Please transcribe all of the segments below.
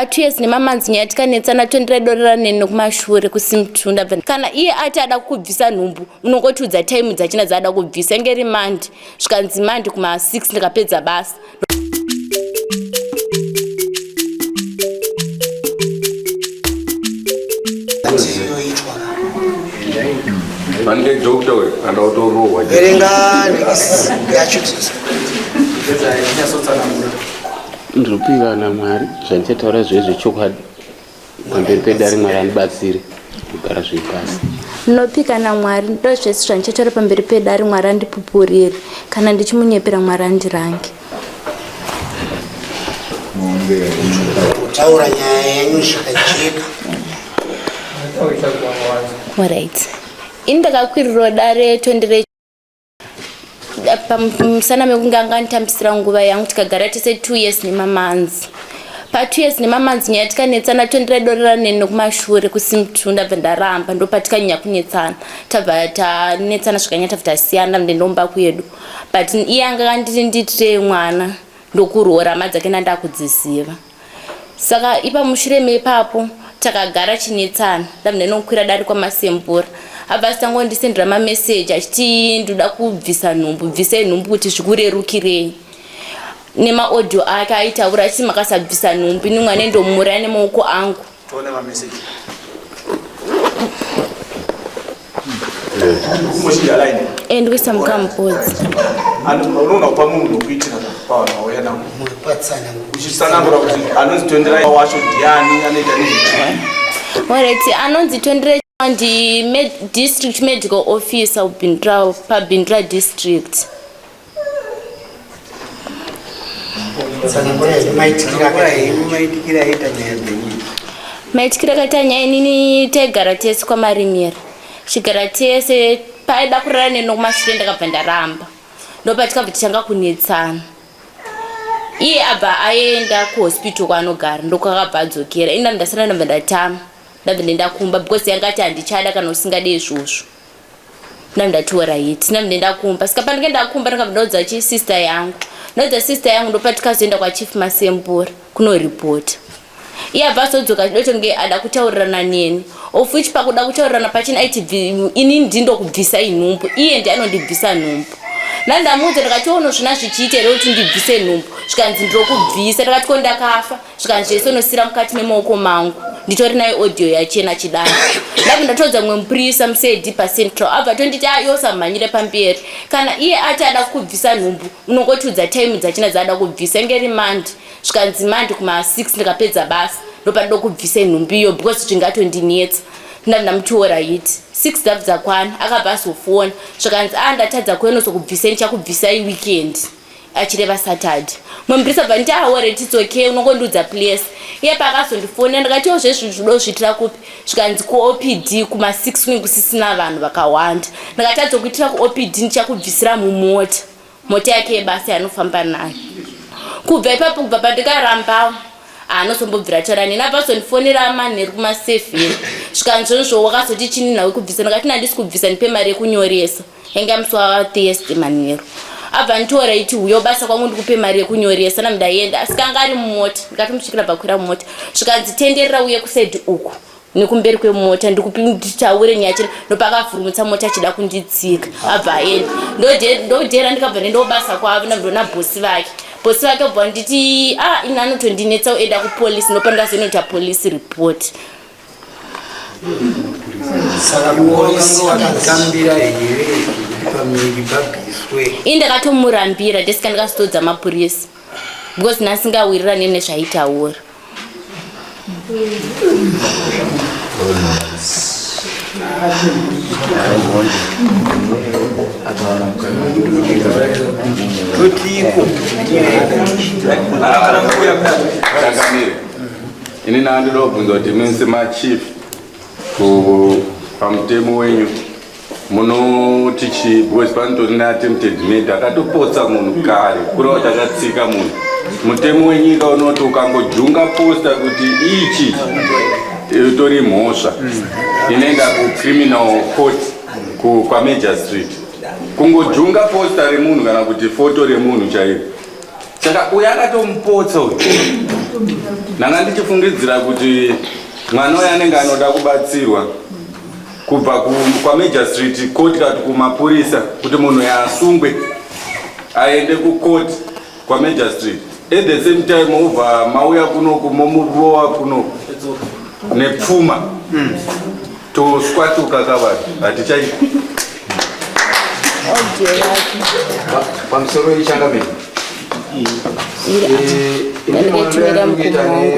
Pa2 nemamanzi yatikanetsana $20 kumashure kusimtunda kana iye ati ada kubvisa nhumbu unongotudza time dzachina dzaada kubvisa ngeri mandi zvikanzi mandi kuma6 ndikapedza basa. Mande doctor we kana utorowa ndinopika naMwari zvandichataura zvezvo chokwadi pamberi pedare Mwari andibatsire kugara zveipasi. Ndinopika naMwari ndo zvese zvandichataura pamberi pedare Mwari andipupurire kana ndichimunyepera Mwari andirange. Taura nyaya yenyu zvakajeka. Alright. Indakakwiriro dare 20 pamusana mekunge anganditambisira nguva yangu tikagara tese 2 years nemamanzi. Pa2 years nemamanzi yatikanetsana $20 kumashure kusimtunda ndaramba ndo patikanyanya kunetsana tabva tanetsana zvikanya tasiyana ndomba kwedu but iye anga nditire mwana ndokurora madzake nandakudziziva saka ipa mushure mepapo takagara chinetsana ndinokwira dare kwamasembura abva sangondisendera message achiti ndoda kubvisa nhumbu bvisai nhumbu kuti zvikurerukirei nema audio ake aitaura achiti makasabvisa nhumbu ni mwana ndomura nemaoko angu Tone ma message ndikuisa mukamupodzi unoona kupa munhu nokuitira pavanhu vauya navo uchisanangura kuti anonzi 20 wacho ndiani anoita nezvii. Alright, anonzi 20 ndi district medical officer pabindra district. Maitikira katanya inini tegara tese kwamarimira chigara tese paida kurara nenokumashure ndakabva ndaramba ndopatikabva tichanga kunetsana iye abva aenda kuhospital kwaanogara ndokwakabva adzokera ina ndasara ndabva ndatama ndabva ndendakumba because yangati handichada kana usingade izvozvo ndandatora hiti ndabva ndendakumba saka pandinge ndakumba ndakabva ndaudza sister yangu ndopatikazoenda kwachief masembura kunoripota iye abva azodzoka dotonge ada kutaurirana neni of which pakuda kutaurirana pachina aiti ini ndindokubvisa nhumbu iye ndianondibvisa nhumbu nandamuudza ndakationa zvina zvichiitera kuti ndibvise nhumbu zvikanzi ndirokubvisa ndakati ko ndakafa zvikanzi zvese unosira mukati memaoko mangu nditori nayo audio yachena chidaro ndabva ndatodza mumwe mupurisa musedi pacentral abva tonditi yosamhanyire pamberi kana iye ati ada kubvisa nhumbu unongotudza time dzachina dzaada kubvisa ngeri mandi zvikanzi mandi kuma6 ndikapedza basa ndopanoda kubvisa nhumbu iyo because zvingatondinetsa ndamutora hiti 6 dzabva dzakwana akabva azofona zvikanzi ndatadza kuenozokubvisa ndichakubvisai weekend achireva Saturday mumbrisa bva nditi already it's okay unongondudza place iye pakazondifona ndakatiwo zvezvi zvido zvitira kupi zvikanzi kuOPD kuma6 kunenge kusisina vanhu vakawanda ndakatadza kuitira kuOPD ndichakubvisira mota yake yebasa yanofamba nayo kubva ipapo kubva pandikaramba anosombobvira taura neni abva azondifonera manheru kuma7 zvikanzi zvozvo wakazoti chini nawe kubvisa ndakati handisi kubvisa ndipe mari yekunyoresa yanga musi waThursday manheru abva nditora iti uyo basa kwangu ndikupe mari yekunyoresa namdaenda asikanga ari mumota ndikati musvikira bvakwira mumota zvikanzi tenderera uye kusaidi uku nekumberi kwemota nditaure nyaya chino ndopakavhurumutsa mota achida kunditsika abva aenda ndodera ndikabva ndendobasa kwavo ndandona bhosi vake bva nditi ini anotondinetsa eda kupolisi ndopa ndikazonoita police report. Indakatomurambira ndesika ndikazotodza mapurisa because nasingawirira nene zvaitaura ini nandinobvunza kuti mese machief pamutemo wenyu munoti because panotori neattempted murder akatopotsa munhu kare kureva kuti akatsika munhu mutemo wenyika unoti ukangojunga posta kuti ichi utori mhosva inoenda kucriminal court kwaMajor Street kungojunga posta remunhu kana kuti foto remunhu chaiyo saka uyo akatomupotsa uyu Nanga ndichifungidzira kuti mwana uyu anenge anoda kubatsirwa kubva kwa Major Street court kati kumapurisa kuti munhu yasungwe aende kukoti kwa Major Street. At the same time ubva mauya kunoku momurowa kunoku nepfuma toswatuka kavanhu hatichaita pamusoro wechangamiro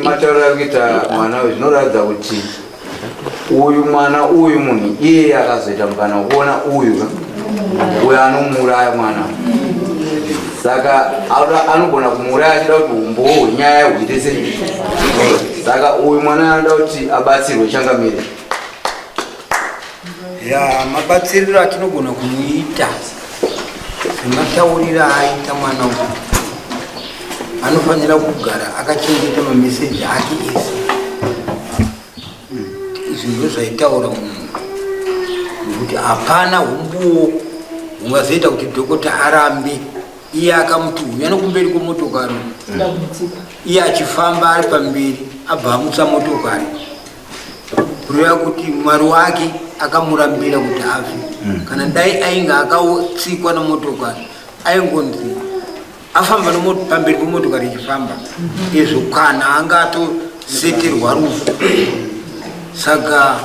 matauro ari kuita mwana uyu zvinoratidza kuti uyu mwana uyu munhu iye akazoita mukana kuona uyu anomuuraya mwana saka anogona kumuuraya achida kuti umbowo hwenyaya huite sei. Saka uyu mwana anoda kuti abatsirwe changamire. Mabatsiriro atinogona kumuita sematauriro aita mwana uyu anofanira kugara akachengeta mameseji ake ese. Izvi ndizvo zvaitaura munhu nokuti hapana humbuwo hungazoita kuti dhokota arambe iye akamuti uyu anokumberi kwemotokari iye achifamba ari pamberi abva amutsa motokari kureva kuti mwari wake akamurambira kuti afe. Kana dai ainge akatsikwa nemotokari aingonzi afamba pamberi pemotokari ichifamba izvo kana anga atoseterwa rufu. Saka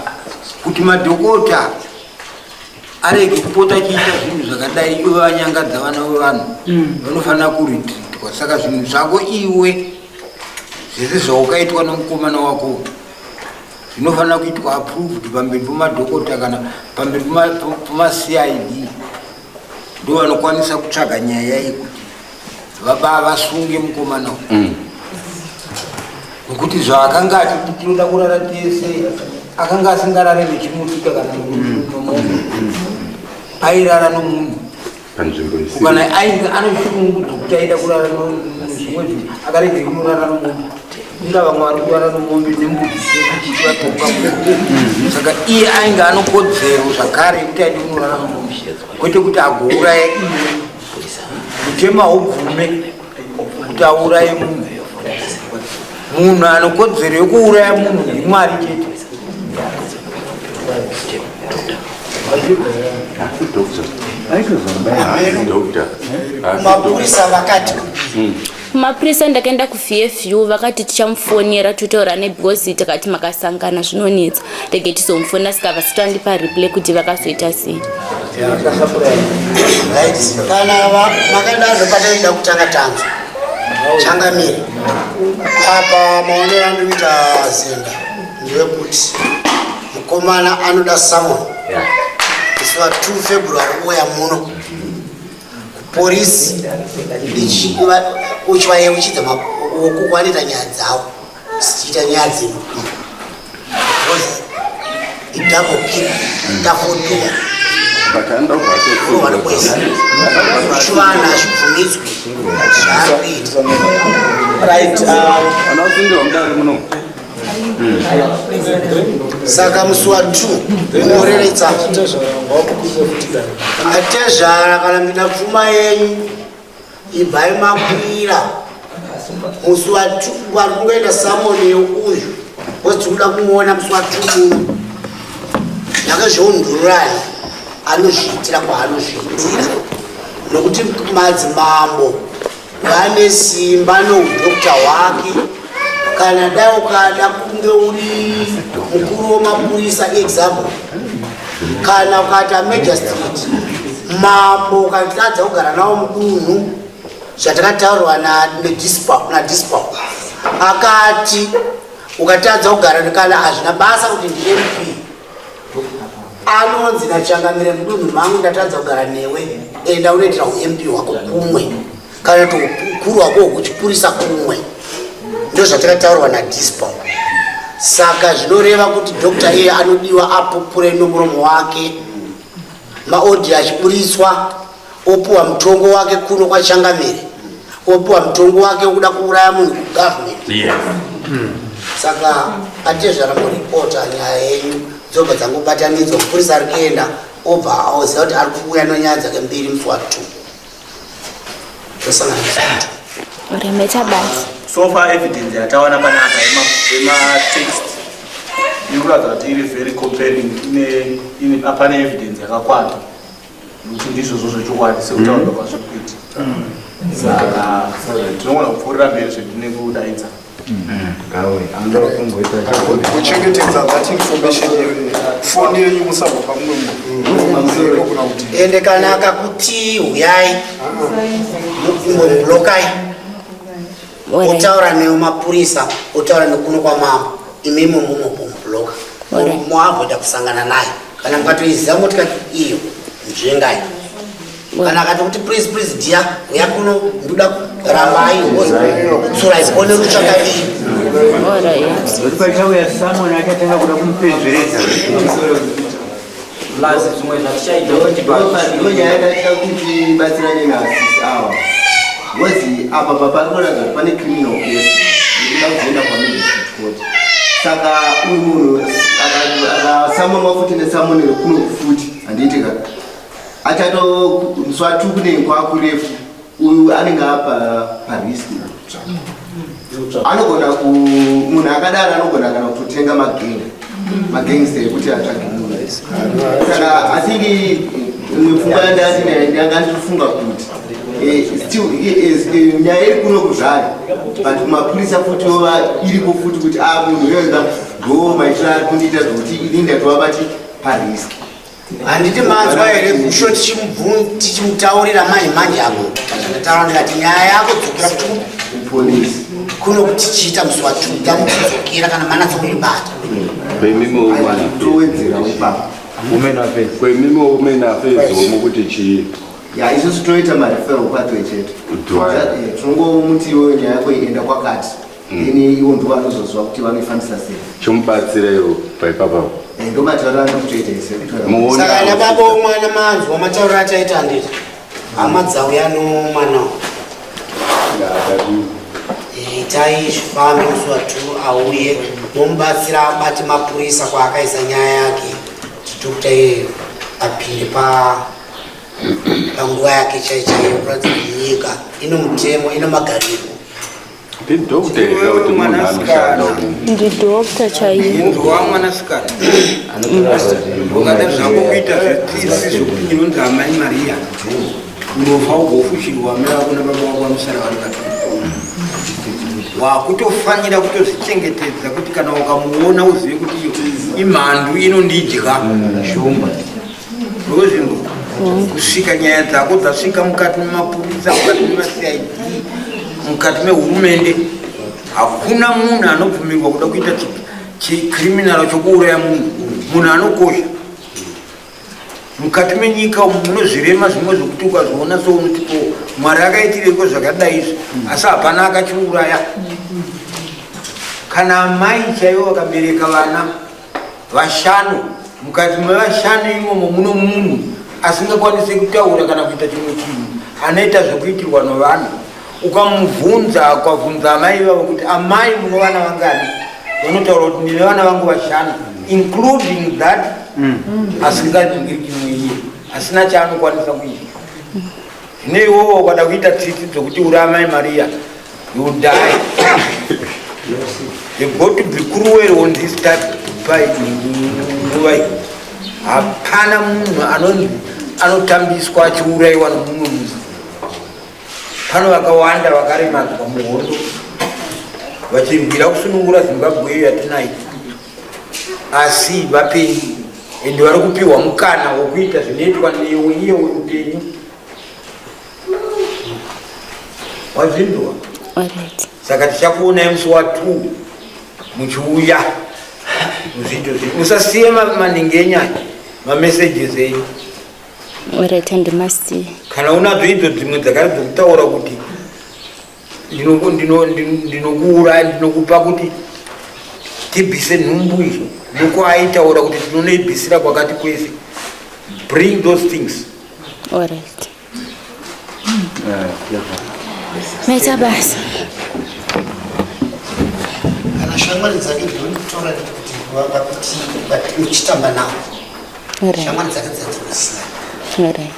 kuti madhokota arege kupota achiita zvinhu zvakadai ivo vanyangadza vana vevanhu vanofanira kuritirwa. Saka zvinhu zvako iwe zvese zvaukaitwa nomukomana wako zvinofanira kuitwa approved pamberi pemadhokota kana pamberi pemaCID ndo vanokwanisa kutsvaga nyaya yekuti vasunge mukomana uyu. Nokuti zvaakanga achiti tinoda kurara tese akanga asingarare nechimutika kana nomunhu airara nomunhu kana ainge anoshungu dzokuti aida kurara nezvimwe zvinhu akarege kunorara nomunhu ingava mwari kurara nomombe nembudzi sechichivatoka. Saka iye ainge anokodzero zvakare yekuti aide kunorara nomombe kwete kuti agouraya iwe kuchema ubvume kuti auraye munhu. Munhu anokodzero yekuuraya munhu ndiMwari chete. Mapurisa vakati mapurisa ndakaenda kuVFU vakati tichamufonera totaura naye because takati makasangana zvinonetsa rege tizomufonera saka vasitoandipa replay kuti vakazoita sei. kana makaenda zvopataida kutanga tanzo changamire apa maonero andikuita zenda ndewekuti mukomana anoda samoni musi wa 2 February uya muno polisi uchivaye uchidza wokukwanita nyaya dzavo sichiita nyaya dzino idabokira tafotua vanokwesa uchivana achibvumidzwe zvaarikuita anosundirwa mudare muno. saka musi wa 2 unoreretsa atezvara kana mida pfuma yenyu ibvai makwira musi wa 2 vari kungoenda samoni uyu kuti tinoda kumuona musi wa 2 muno yakazvoundururani anozviitira kwaanozviitira nokuti madzimambo vane simba noudhokta hwake. Kana dai ukada kunge uri mukuru wemapurisa example kana ukata Major Street mambo ukatadza kugara nawo mudunhu zvatakataurwa nadispa akati ukatadza kugara kana hazvina basa kuti ndi MP anonzi nachangamire mudunhu mangu ndatadza kugara newe enda unoitira uMP wako kumwe kana kuti ukuru wako wekuchipurisa kumwe. Ndo zvatakataurwa nadispa. Saka zvinoreva kuti Dr. iye anodiwa apupure nomuromo wake maodhi achiburiswa opuwa mutongo wake kuno kwa Changamire opuwa mutongo wake kuda kuuraya munhu kugovernment. Saka atezvara muripota nyaya yenyu dzobva dzangobatanidzwa mupurisa ari kuenda obva auziva kuti ari kuuya nonyaya dzake mbiri musi wa 2 tosanganisa. Uremecha basi. So far evidence yatawana panapa text inoratidza kuti iri very compelling, ine apane evidence yakakwana kuti ndizvozvo zvechokwadi sekutaurwa kwazvikuita. Saka tinogona kupfuurira mberi zvetinenge kudaidza kuchengetedza that information foni yenyu musagopa mumwe ende kana akakuti uyai blokai utaura nemapurisa, utaura nekuno kwa mambo, imimo mumobloka moavoida kusangana naye kana mukatoiziva motikati iyo nzvengai kana akati kuti please dear uya kuno ndoda kurambai utsura ikone rutsvakadii patauya samon akatanga kuda kumupedzveredza nyaya yakaita kuti batsirane naasisi ava ngozi apa paparikuratidza kuti pane criminal case ikuda kuzoenda pamedistrict court. Saka uyu munhu akasamonwa futi nesamonero kuno kufuti handiitika achatoswatu kunenge kwakurefu uyu anenge apa pariski anogona munhu akadaro anogona kana kutotenga magangster ekuti atsvage munhu. Saka atingi mipfungwa yandanga ndichifunga kuti nyaya iri kuno kuzvari but mapurisa futi iripo futi kuti munhu yoenza ndo maitiro ari kundiita zvokuti ini ndatovabati pariski. handiti manzwa here kusho tichimutaurira manje manje apo ndataura ndikati nyaya yako dzokera kupolisi kuno kuti chiita muswatu tamuchidzokera kana mana dzokuibata towedzera upapa kwemimo women affairs womukuti chii ya isusu toita marefero kwatwe chete tinongomutiwo nyaya yako ienda kwakati ini iwo ndo vanozozwa kuti vanoifambisa sei chomubatsirairo paipapapo ndomataurira ndikutoita ise saka nababo mwana manzwa mataurira achaita handiti hama dzauya nomwana itai zvifambe muswatu auye momubatsira abati mapurisa kwaakaisa nyaya yake titokutai apinde panguva yake chaichaiyo kuratidza kuti nyika ino mutemo ino magariro. ndidhokuta kuti munhu anoshanda Ndidhokuta chaiyo wamwanasikana ukada zvako kuita zvetisi zvokuti ndinonzi amai Maria unofa ugofushirwa mera kuna baba wako vamusara vari katatu wakutofanira kutozvichengetedza kuti kana ukamuona uzive kuti imhandu inondidya shumba ndozvinhu kusvika nyaya dzako dzasvika mukati memapurisa mukati memacid mukati mehurumende hakuna munhu anobvumirwa kuda kuita chikriminal chokuuraya munhu anokosha mukati menyika umu munozvirema zvimwe zvokuti ukazviona sounoti mwari akaitireko zvakadai izvi asi hapana akachiuraya. Kana mai chaivo vakabereka vana vashanu mukati mevashanu imomo muno munhu asingakwanise kutaura kana kuita chimwe chinhu anoita zvekuitirwa nevanhu ukamubvunza ukabvunza amai vavo kuti amai muno vana vangani vanotaura kuti ndine vana vangu vashanu including that asinganingiri chimwe iye asina chaanokwanisa kuita. Zvine iwowo ukada kuita tsitsi dzokuti uri amai Maria you die. You got to be cruel on this type of nguva. Hapana munhu anotambiswa achiuraiwa nomumwe muzi. Pano vakawanda vakaremadzwa muhondo vachirwira kusunungura Zimbabwe yatinayo asi vapenyu ende vari kupiwa mukana wokuita zvinoitwa neiye weupenyu wazvinzwa. Saka tichakuonai musi wa2 muchiuya muzvito zvii musasiye manenge enyaya mamessages enyu kana unadzo idzo dzimwe dzakari dzokutaura kuti ndinokuuraya ndinokupa kuti tibvise nhumbu izvo nokuaitaura kuti tinonoibvisira kwakati kwese. Bring those things. Meta basi kana shamwari dzake dzinotora kuti uchitamba nawo shamwari dzake dzadzinoziya. Alright.